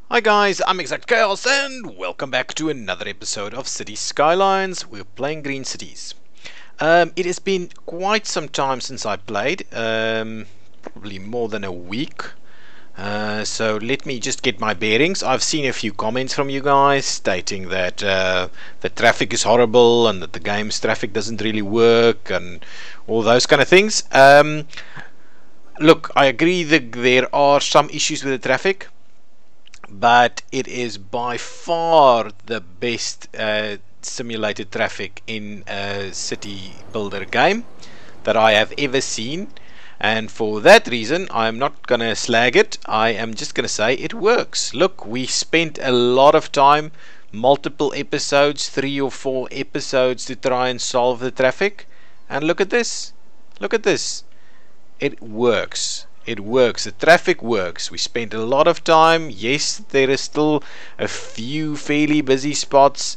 Hi guys, I'm ExactChaos and welcome back to another episode of Cities Skylines. We're playing Green Cities. It has been quite some time since I played, probably more than a week. So let me just get my bearings. I've seen a few comments from you guys stating that the traffic is horrible and that the game's traffic doesn't really work and all those kind of things. Look, I agree that there are some issues with the traffic, but it is by far the best simulated traffic in a city builder game that I have ever seen, and for that reason I'm not gonna slag it. I am just gonna say it works. Look, we spent a lot of time, multiple episodes, 3 or 4 episodes, to try and solve the traffic, and look at this, it works. It works. The traffic works. We spent a lot of time. Yes, there is still a few fairly busy spots,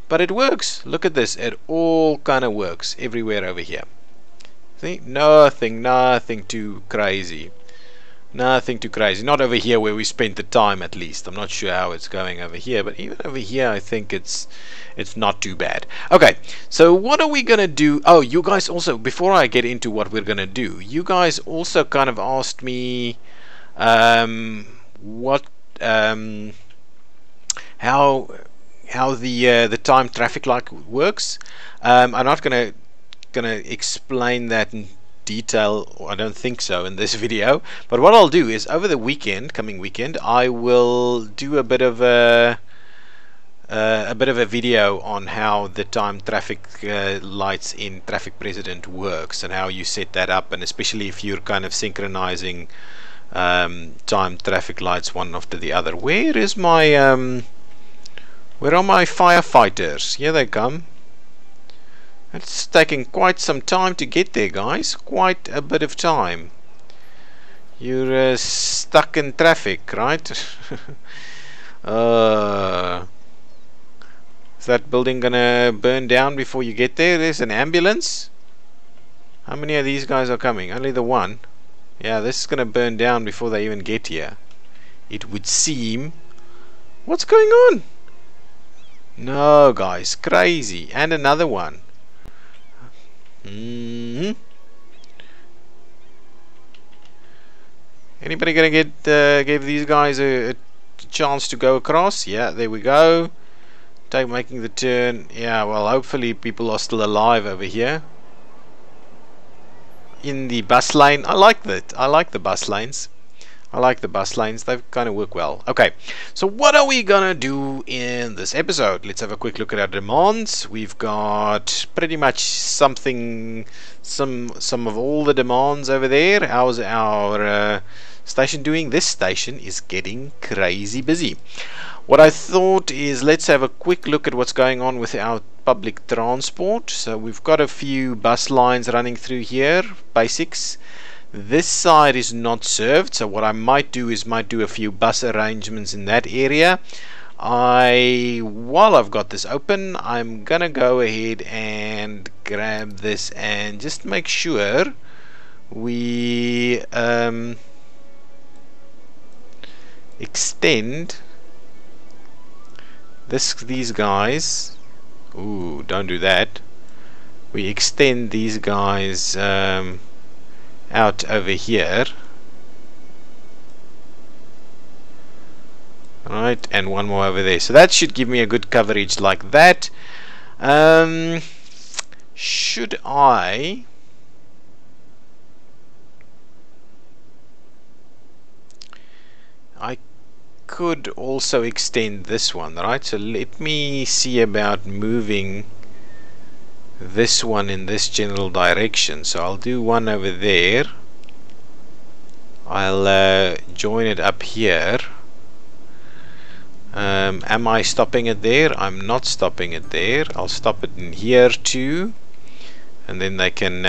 but it works. Look at this. It all kind of works everywhere over here. See? Nothing too crazy. Nothing too crazy. Not over here where we spent the time, at least. I'm not sure how it's going over here, but even over here I think it's not too bad. Okay, so what are we gonna do? Oh, you guys also, before I get into what we're gonna do, you guys also kind of asked me what how the time traffic light works. I'm not gonna explain that in detail, I don't think so, in this video, but what I'll do is over the coming weekend, I will do a bit of a video on how the time traffic lights in Traffic President works and how you set that up, and especially if you're kind of synchronizing time traffic lights one after the other. Where is my where are my firefighters? Here they come. It's taking quite some time to get there, guys. Quite a bit of time. You're stuck in traffic, right? Is that building gonna burn down before you get there? There's an ambulance. How many of these guys are coming? Only the one. Yeah, this is gonna burn down before they even get here, it would seem. What's going on? No, guys, crazy. And another one. Anybody gonna give these guys a chance to go across? Yeah, there we go. Making the turn. Yeah, well, hopefully people are still alive over here in the bus lane. I like that. I like the bus lanes. They kind of work well. Okay, so what are we gonna do in this episode? Let's have a quick look at our demands. We've got pretty much some of all the demands over there. How's our station doing? This station is getting crazy busy. What I thought is, let's have a quick look at what's going on with our public transport. So we've got a few bus lines running through here, basics. This side is not served, so what I might do is do a few bus arrangements in that area. While I've got this open, I'm gonna go ahead and grab this and just make sure we extend these guys. Ooh, don't do that. We extend these guys out over here. Alright, and one more over there. So that should give me a good coverage like that. Should I could also extend this one, right? So let me see about moving this one in this general direction. So I'll do one over there. I'll join it up here. Am I stopping it there? I'm not stopping it there. I'll stop it in here too, and then they can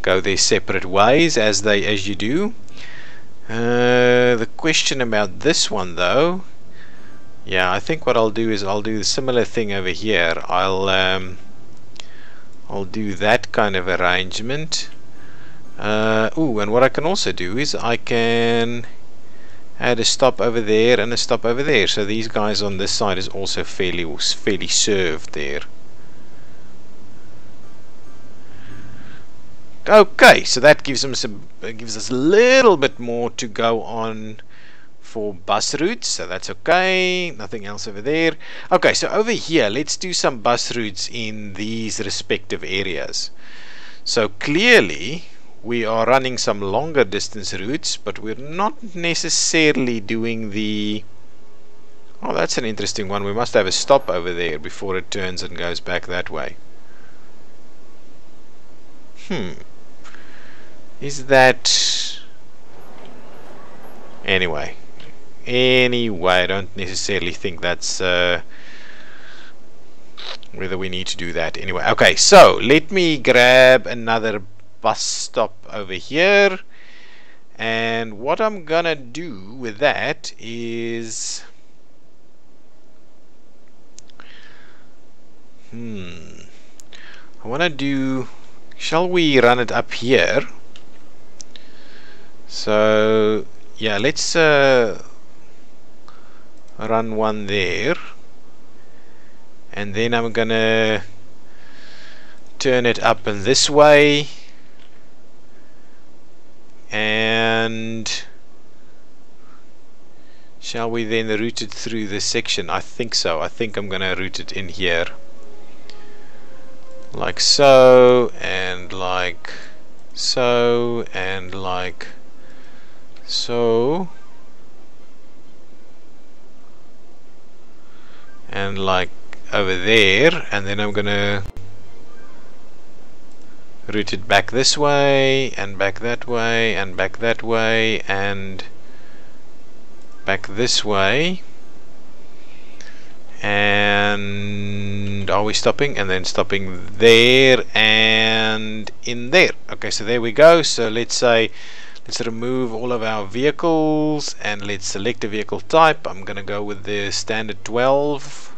go their separate ways as you do. The question about this one though, yeah, I think what I'll do is I'll do a similar thing over here. I'll do that kind of arrangement. Ooh, and what I can also do is I can add a stop over there and a stop over there. So these guys on this side is also fairly served there. Okay, so that gives us a little bit more to go on for bus routes, so that's okay. Nothing else over there. Okay, so over here, let's do some bus routes in these respective areas. So clearly, we are running some longer distance routes, but we're not necessarily doing the... Oh, that's an interesting one. We must have a stop over there before it turns and goes back that way. Is that... Anyway, I don't necessarily think that's whether we need to do that. Anyway, okay, so let me grab another bus stop over here, and what I'm gonna do with that is I wanna do... Shall we run it up here? So yeah, let's run one there, and then I'm gonna turn it up in this way, and shall we then route it through this section? I think so. I think I'm gonna route it in here like so, and like so, and like so, and like over there, and then I'm gonna route it back this way, and back that way, and back that way, and back this way. And are we stopping? And then stopping there and in there. Okay, so there we go. So let's remove all of our vehicles, and let's select a vehicle type. I'm gonna go with the standard 12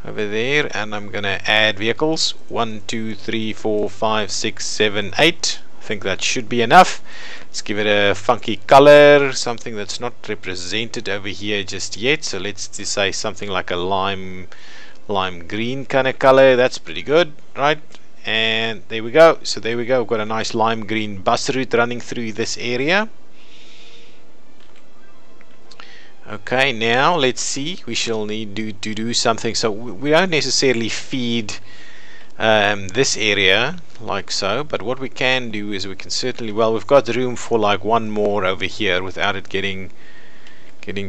over there, and I'm gonna add vehicles 1, 2, 3, 4, 5, 6, 7, 8. I think that should be enough. Let's give it a funky color, something that's not represented over here just yet. So let's just say something like a lime green kind of color. That's pretty good, right? And there we go. So there we go. We've got a nice lime green bus route running through this area. Okay, now let's see. We shall need to do something. So we don't necessarily feed this area like so, but what we can do is we can certainly, well, we've got room for like one more over here without it getting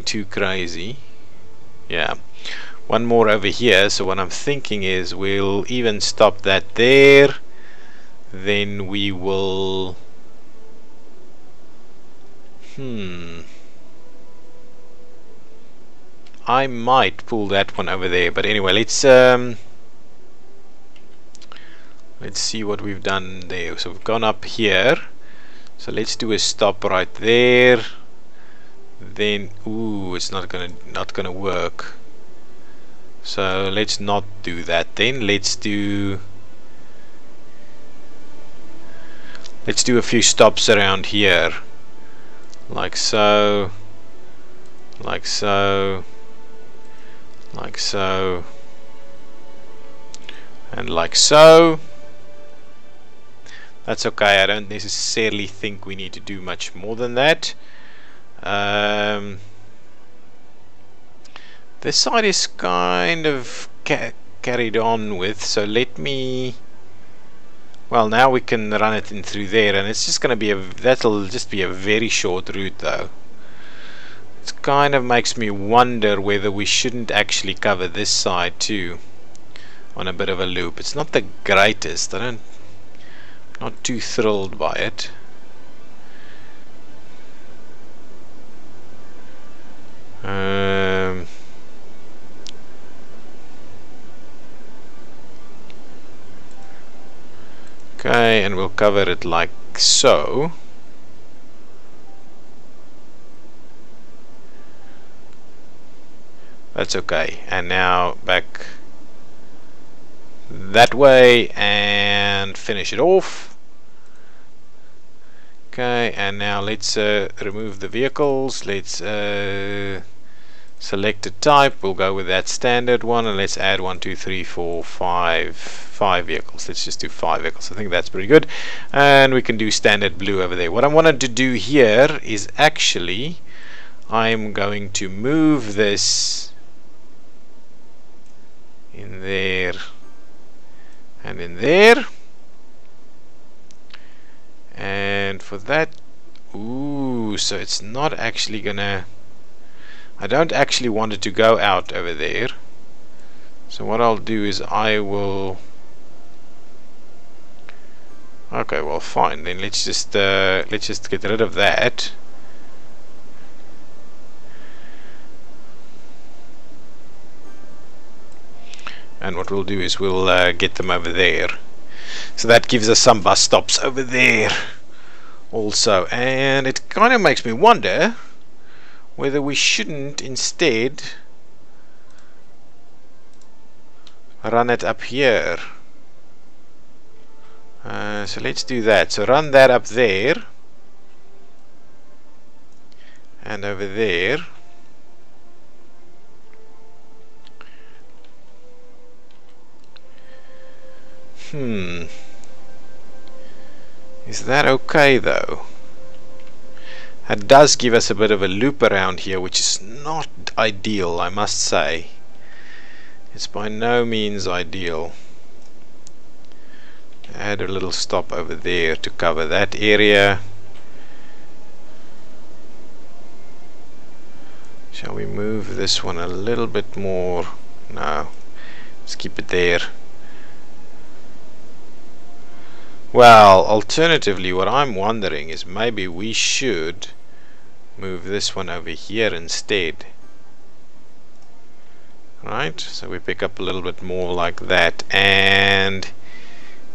too crazy. Yeah, one more over here. So what I'm thinking is we'll even stop that there, then we will I might pull that one over there, but anyway, let's see what we've done there. So we've gone up here, so let's do a stop right there. Then it's not gonna work, so let's not do that. Then let's do a few stops around here, like so, like so, like so, and like so. That's okay. I don't necessarily think we need to do much more than that. This side is kind of carried on with, so let me, well, now we can run it in through there, and it's just going to be that'll just be a very short route though. It kind of makes me wonder whether we shouldn't actually cover this side too on a bit of a loop. It's not the greatest. Not too thrilled by it. Okay, and we'll cover it like so. That's okay. And now back that way and finish it off. Okay, and now let's remove the vehicles. Let's select a type. We'll go with that standard one, and let's add 1, 2, 3, 4, 5 vehicles. Let's just do 5 vehicles. I think that's pretty good. And we can do standard blue over there. What I wanted to do here is actually I'm going to move this in there and in there. And for that, ooh, so it's not actually gonna, I don't actually want it to go out over there. So what I'll do is I will, okay, well fine, then let's just get rid of that. And what we'll do is we'll get them over there. So that gives us some bus stops over there also. And it kind of makes me wonder whether we shouldn't instead run it up here. So let's do that. So run that up there and over there. Is that okay though? It does give us a bit of a loop around here, which is not ideal, I must say. It's by no means ideal. Add a little stop over there to cover that area. Shall we move this one a little bit more? No, let's keep it there. Well, alternatively, what I'm wondering is maybe we should move this one over here instead. Right, so we pick up a little bit more like that, and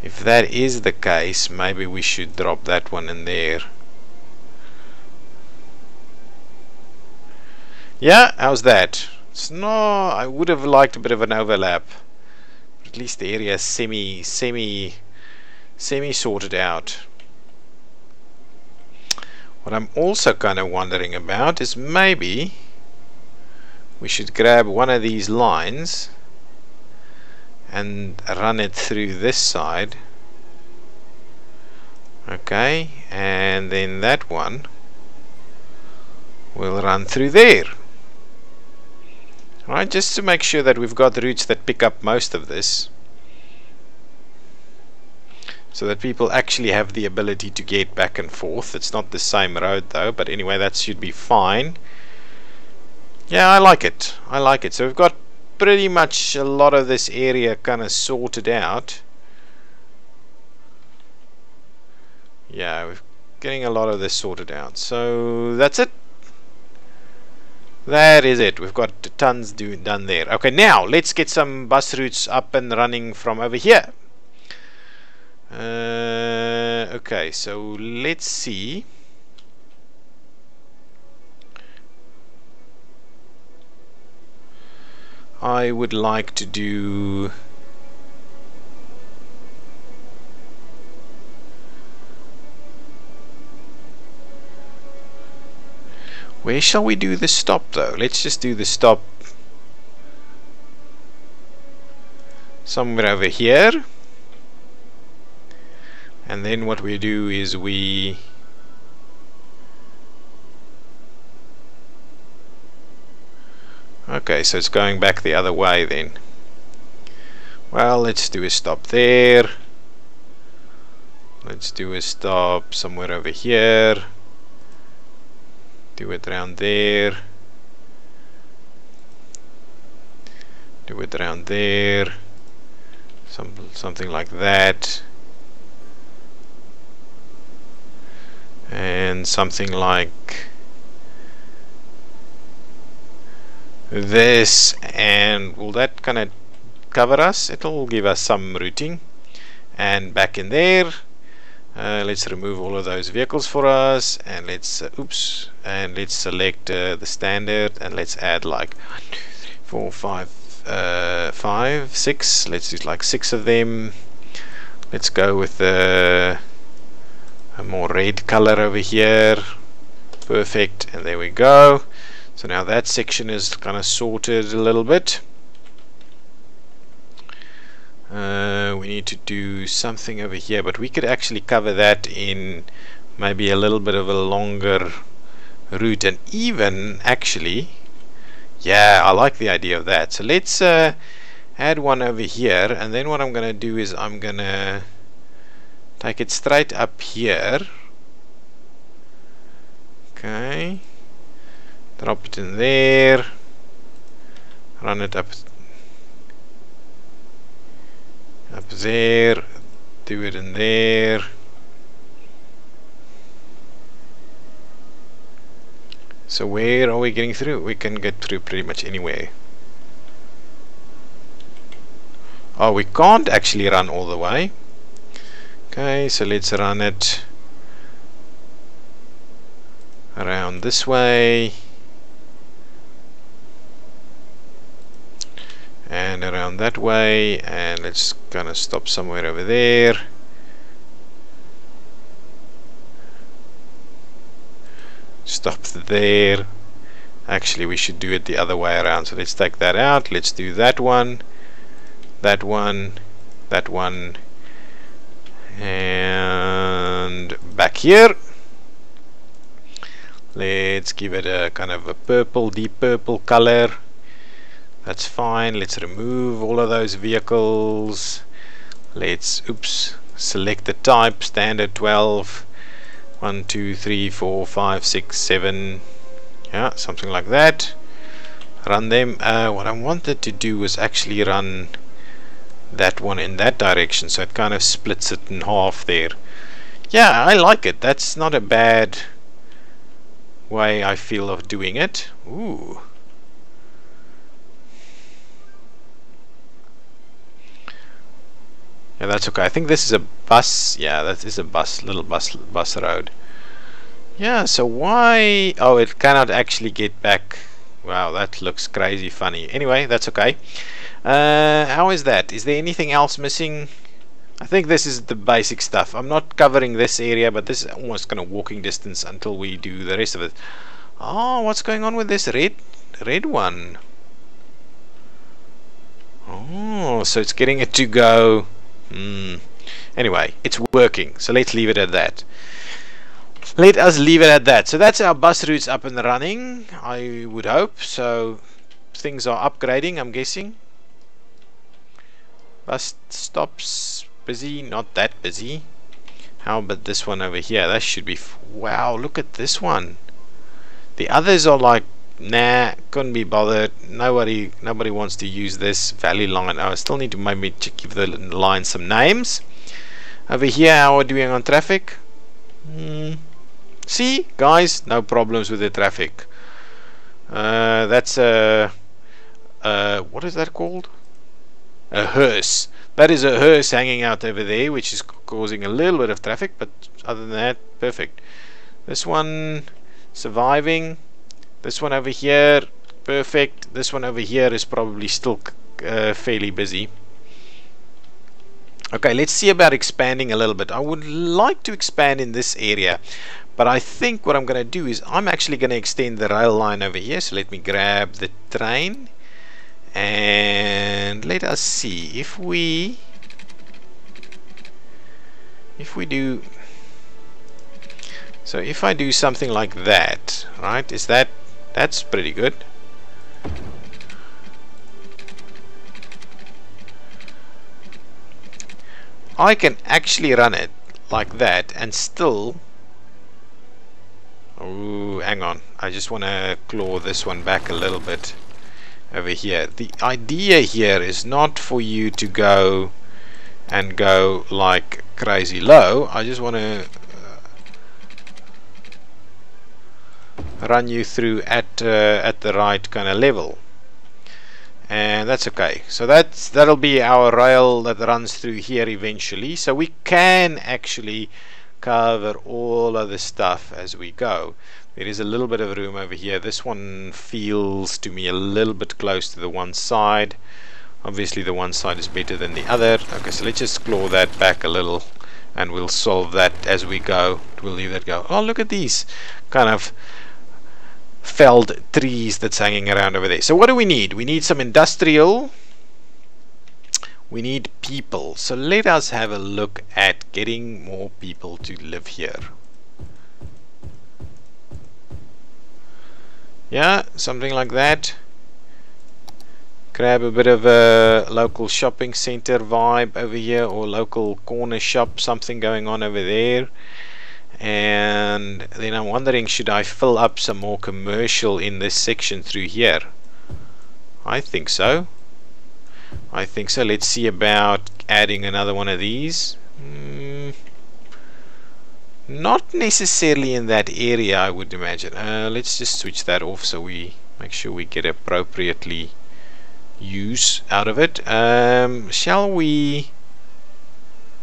if that is the case, maybe we should drop that one in there. Yeah, how's that? It's not, I would have liked a bit of an overlap, but at least the area is semi sorted out. What I'm also kind of wondering about is maybe we should grab one of these lines and run it through this side. Okay, and then that one will run through there. Alright, just to make sure that we've got routes that pick up most of this, so that people actually have the ability to get back and forth. It's not the same road though, but anyway, that should be fine. Yeah, I like it. I like it. So we've got pretty much a lot of this area kind of sorted out. Yeah, we're getting a lot of this sorted out. So that's it. That is it. We've got tons done there. Okay, now let's get some bus routes up and running from over here. Okay, so let's see. I would like to do where shall we do the stop though? Let's just do the stop somewhere over here. And then what we do is we okay, so it's going back the other way then. Well, let's do a stop there. Let's do a stop somewhere over here. Do it around there. Do it around there. Something like that. And something like this, and will that kind of cover us? It'll give us some routing. And back in there, let's remove all of those vehicles for us, and let's oops, and let's select the standard, and let's add like 4, 5, 6. Let's do like 6 of them. Let's go with the a more red color over here. Perfect, and there we go. So now that section is kind of sorted a little bit. We need to do something over here, but we could actually cover that in maybe a little bit of a longer route, and even actually, yeah, I like the idea of that. So let's add one over here, and then what I'm gonna do is I'm gonna take it straight up here. Okay, drop it in there, run it up there, do it in there. So where are we getting through? We can get through pretty much anywhere. Oh, we can't actually run all the way. Okay, so let's run it around this way and around that way, and let's gonna stop somewhere over there. Stop there. Actually, we should do it the other way around, so let's take that out. Let's do that one, that one, that one, and back here. Let's give it a kind of a purple, deep purple color. That's fine. Let's remove all of those vehicles. Let's select the type, standard 12. 1, 2, 3, 4, 5, 6, 7. Yeah, something like that. Run them. What I wanted to do was actually run that one in that direction, so it kind of splits it in half there. Yeah, I like it. That's not a bad way, I feel, of doing it. Ooh. Yeah, that's okay. I think this is a bus. Yeah, that is a bus, little bus road. Yeah, so why? Oh, it cannot actually get back. Wow, that looks crazy funny. Anyway, that's okay. How is that? Is there anything else missing? I think this is the basic stuff. I'm not covering this area, but this is almost kind of walking distance until we do the rest of it. Oh, what's going on with this red one? Oh, so it's getting it to go. Anyway, it's working, so let's leave it at that. Let us leave it at that. So that's our bus routes up and running, I would hope. So things are upgrading, I'm guessing. Bus stops busy, not that busy. How about this one over here? That should be wow, look at this one. The others are like, nah, couldn't be bothered. Nobody wants to use this valley line. I still need to maybe give the line some names. Over here, how are we doing on traffic? See, guys, no problems with the traffic. That's a what is that called? A hearse. That is a hearse hanging out over there, which is causing a little bit of traffic, but other than that, perfect. This one surviving. This one over here, perfect. This one over here is probably still fairly busy. Okay, let's see about expanding a little bit. I would like to expand in this area, but I think what I'm going to do is I'm actually going to extend the rail line over here. So let me grab the train and let us see if we do. So if I do something like that, right? That's pretty good. I can actually run it like that and still. Oh, hang on. I just want to claw this one back a little bit over here. The idea here is not for you to go and go like crazy low. I just want to run you through at the right kind of level, and that's okay. So that'll be our rail that runs through here eventually, so we can actually cover all of the stuff as we go. There is a little bit of room over here. This one feels to me a little bit close to the one side. Obviously the one side is better than the other. Okay, so let's just claw that back a little and we'll solve that as we go. We'll leave that go. Oh, look at these kind of felled trees that's hanging around over there. So what do we need? We need some industrial. We need people. So let us have a look at getting more people to live here. Yeah, something like that. Grab a bit of a local shopping center vibe over here, or local corner shop, something going on over there. And then I'm wondering, should I fill up some more commercial in this section through here? I think so. Let's see about adding another one of these. Not necessarily in that area, I would imagine. Let's just switch that off so we make sure we get appropriately use out of it. Shall we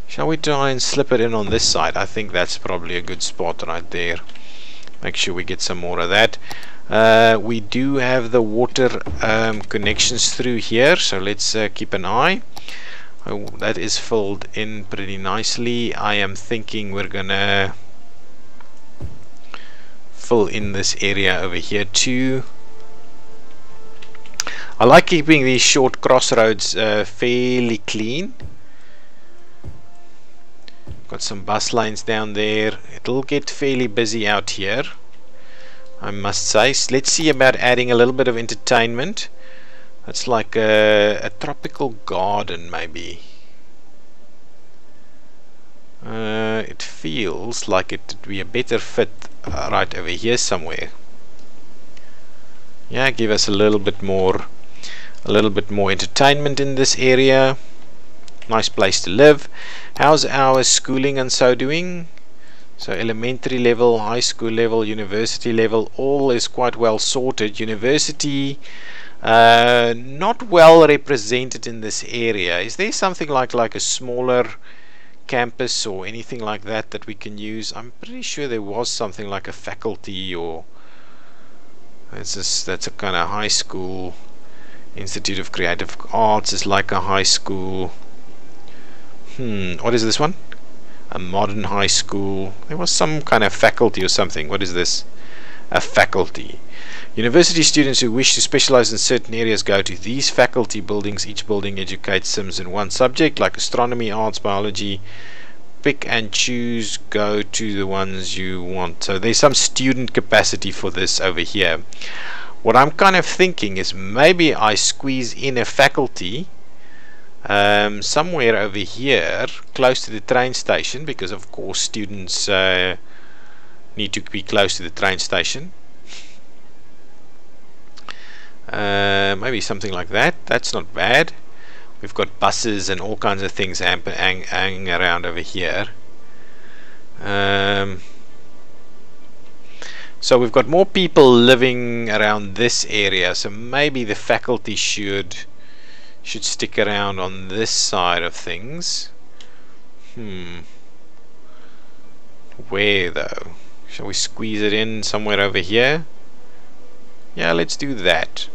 try and slip it in on this side? I think that's probably a good spot right there. Make sure we get some more of that. We do have the water connections through here, so let's keep an eye. That is filled in pretty nicely. I am thinking we're gonna fill in this area over here too. I like keeping these short crossroads fairly clean. Got some bus lines down there. It'll get fairly busy out here, I must say. So let's see about adding a little bit of entertainment. That's like a tropical garden, maybe. It feels like it would be a better fit right over here somewhere. Yeah, give us a little bit more entertainment in this area. Nice place to live. How's our schooling and so doing? So elementary level, high school level, university level, all is quite well sorted. University not well represented in this area. Is there something like a smaller campus or anything like that that we can use? I'm pretty sure there was something like a faculty, or that's a kind of high school. Institute of Creative Arts is like a high school. What is this one? A modern high school. There was some kind of faculty or something. What is this? A faculty. University students who wish to specialize in certain areas go to these faculty buildings. Each building educates sims in one subject, like astronomy, arts, biology. Pick and choose, go to the ones you want. So there's some student capacity for this over here. What I'm kind of thinking is maybe I squeeze in a faculty somewhere over here close to the train station, because of course students need to be close to the train station. Maybe something like that. That's not bad. We've got buses and all kinds of things hanging around over here. So we've got more people living around this area, so maybe the faculty should stick around on this side of things. Where though? Shall we squeeze it in somewhere over here? Yeah, let's do that.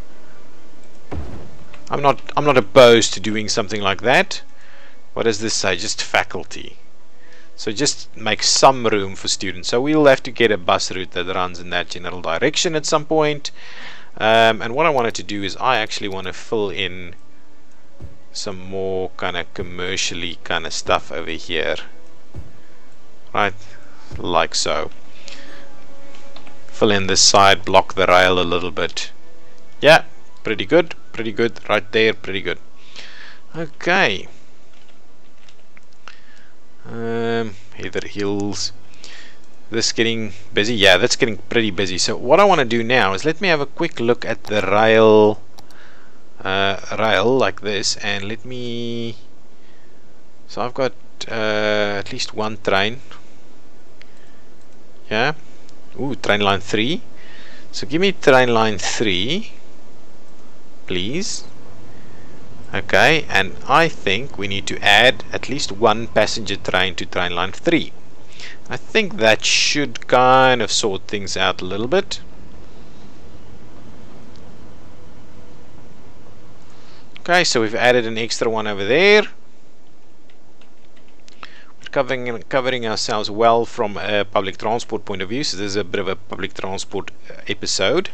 I'm not opposed to doing something like that. What does this say? Just faculty. So just make some room for students. So we'll have to get a bus route that runs in that general direction at some point. And what I wanted to do is I actually want to fill in some more kind of commercially kind of stuff over here. Right, like so. Fill in this side, block the rail a little bit. Yeah, pretty good right there, pretty good. Okay. Heather Hills. This getting busy? Yeah, that's getting pretty busy. So what I want to do now is let me have a quick look at the rail like this, and let me, so I've got at least one train. Yeah. Ooh, train line 3. So give me train line 3, please. Okay, and I think we need to add at least one passenger train to train line 3. I think that should kind of sort things out a little bit. Okay, so we've added an extra one over there. We're covering ourselves well from a public transport point of view. So this is a bit of a public transport episode.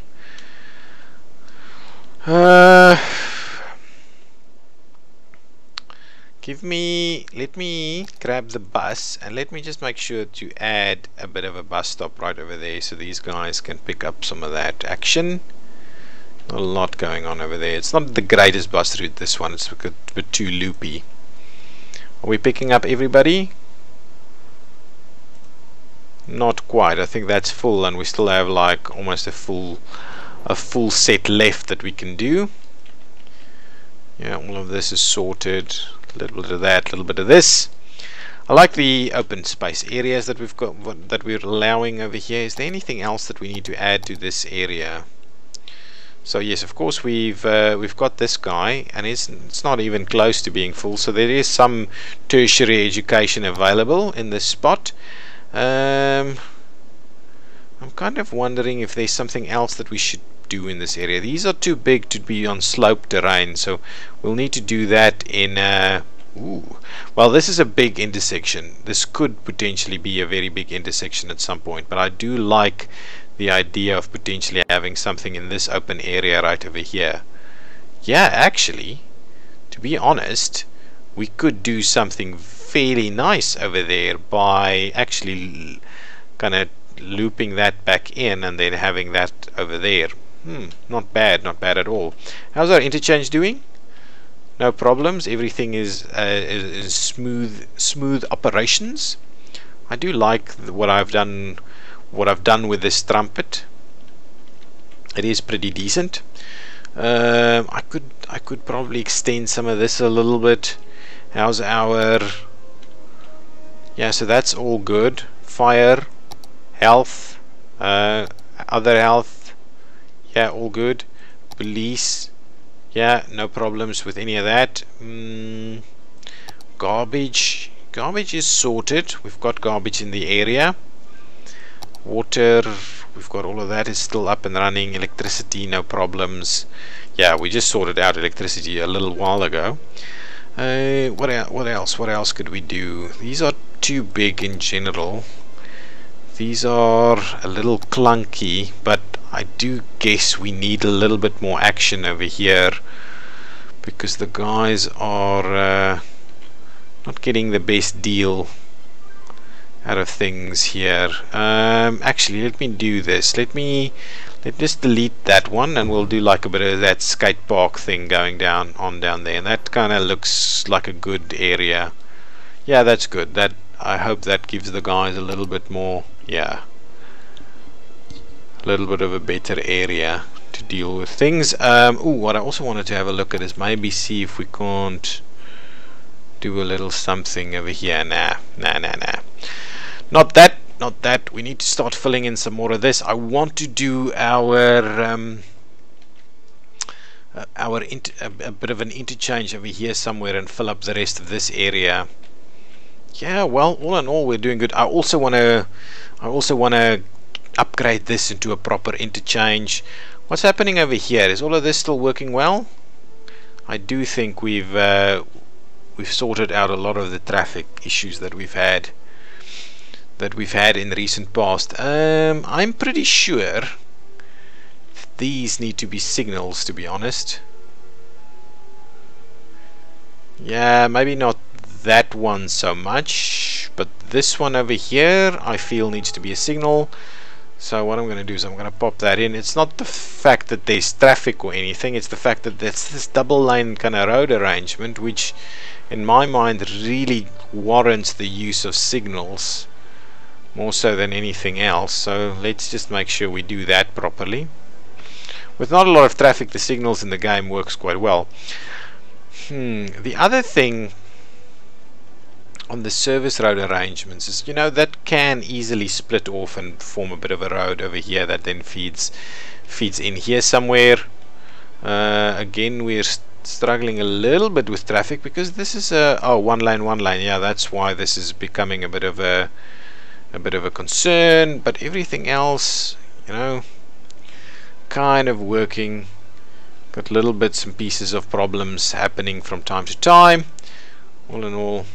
Let me grab the bus and let me just make sure to add a bit of a bus stop right over there so these guys can pick up some of that action. Not a lot going on over there. It's not the greatest bus route, this one. It's a bit too loopy. Are we picking up everybody? Not quite. I think that's full and we still have like almost a full set left that we can do. Yeah, all of this is sorted. A little bit of that, a little bit of this. I like the open space areas that we've got, that we're allowing over here. Is there anything else that we need to add to this area? So yes, of course we've got this guy, and it's not even close to being full. So there is some tertiary education available in this spot. I'm kind of wondering if there's something else that we should do in this area. These are too big to be on slope terrain, so we'll need to do that in well, this is a big intersection. This could potentially be a very big intersection at some point, but I do like the idea of potentially having something in this open area right over here. Yeah, actually, to be honest, we could do something fairly nice over there by actually kind of looping that back in and then having that over there. Not bad at all. How's our interchange doing? No problems. Everything is smooth operations. I do like what I've done with this trumpet. It is pretty decent. I could probably extend some of this a little bit. How's our... Yeah, so that's all good. Fire, health, other health. Yeah, all good. Police, yeah, no problems with any of that. Garbage is sorted. We've got garbage in the area. Water, we've got all of that is still up and running. Electricity, no problems. Yeah, we just sorted out electricity a little while ago. What else could we do? These are too big in general. These are a little clunky, but I do guess we need a little bit more action over here because the guys are not getting the best deal out of things here. Actually, let me do this. Let's just delete that one, and we'll do like a bit of that skate park thing going down there, and that kind of looks like a good area. Yeah, that's good. That I hope that gives the guys a little bit more, yeah, a little bit of a better area to deal with things. What I also wanted to have a look at is maybe see if we can't do a little something over here. Nah. Not that. We need to start filling in some more of this. I want to do a bit of an interchange over here somewhere and fill up the rest of this area. Yeah, well, all in all, we're doing good. I also want to upgrade this into a proper interchange. What's happening over here? Is all of this still working well? I do think we've sorted out a lot of the traffic issues that we've had in recent past. I'm pretty sure these need to be signals, to be honest. Yeah, maybe not that one so much, but this one over here I feel needs to be a signal. So what I'm going to do is I'm going to pop that in. It's not the fact that there's traffic or anything, it's the fact that there's this double lane kind of road arrangement which in my mind really warrants the use of signals more so than anything else. So let's just make sure we do that properly. With not a lot of traffic, the signals in the game works quite well. The other thing on the service road arrangements is, you know, that can easily split off and form a bit of a road over here that then feeds in here somewhere. Again, we're struggling a little bit with traffic because this is one lane. Yeah, that's why this is becoming a bit of a concern, but everything else, you know, kind of working. Got little bits and pieces of problems happening from time to time. All in all,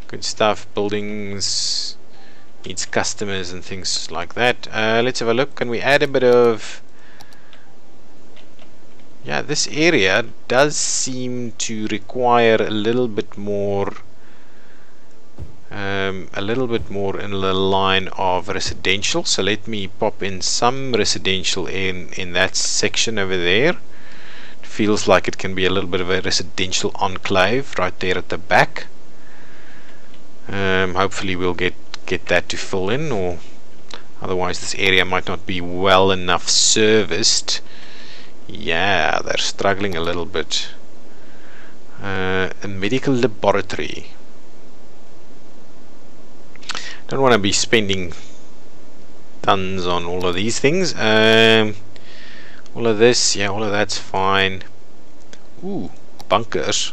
Good stuff. Buildings needs customers and things like that. Let's have a look. Can we add a bit of... Yeah, this area does seem to require a little bit more in the line of residential. So let me pop in some residential in that section over there. It feels like it can be a little bit of a residential enclave right there at the back. Hopefully we'll get that to fill in, or otherwise this area might not be well enough serviced. Yeah, they're struggling a little bit. A medical laboratory. Don't want to be spending tons on all of these things. All of this, yeah, all of that's fine. Ooh, bunkers.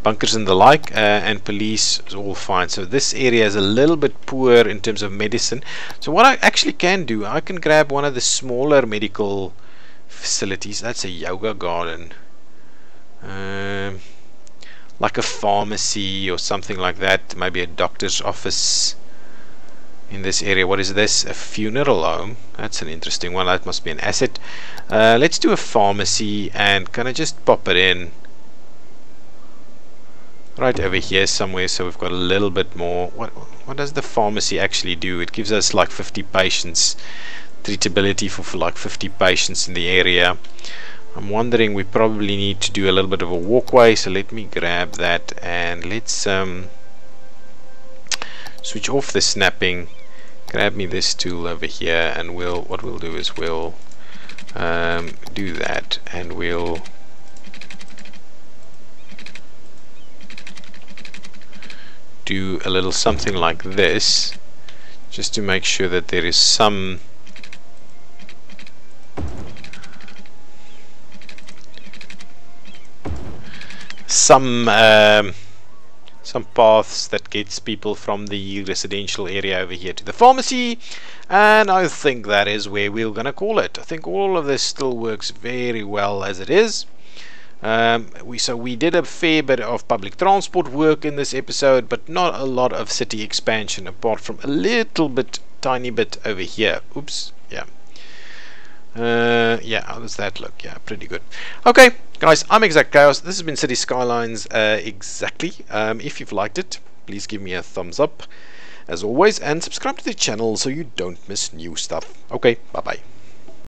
Bunkers and the like, and police is all fine. So this area is a little bit poor in terms of medicine. So what I actually can do, I can grab one of the smaller medical facilities. That's a yoga garden, like a pharmacy or something like that. Maybe a doctor's office in this area. What is this? A funeral home. That's an interesting one. That must be an asset. Let's do a pharmacy, and can I just pop it in right over here somewhere, so we've got a little bit more. What does the pharmacy actually do? It gives us like 50 patients, treatability for like 50 patients in the area. I'm wondering, we probably need to do a little bit of a walkway, so let me grab that, and let's switch off the snapping, grab me this tool over here, and what we'll do is we'll do that, and we'll do a little something like this, just to make sure that there is some paths that gets people from the residential area over here to the pharmacy, and I think that is where we're gonna call it. I think all of this still works very well as it is. We did a fair bit of public transport work in this episode, but not a lot of city expansion, apart from a little bit, tiny bit over here. Oops, yeah. Yeah, how does that look? Yeah, pretty good. Okay, guys, I'm ExactChaos. This has been Cities Skylines exactly. If you've liked it, please give me a thumbs up, as always, and subscribe to the channel so you don't miss new stuff. Okay, bye-bye.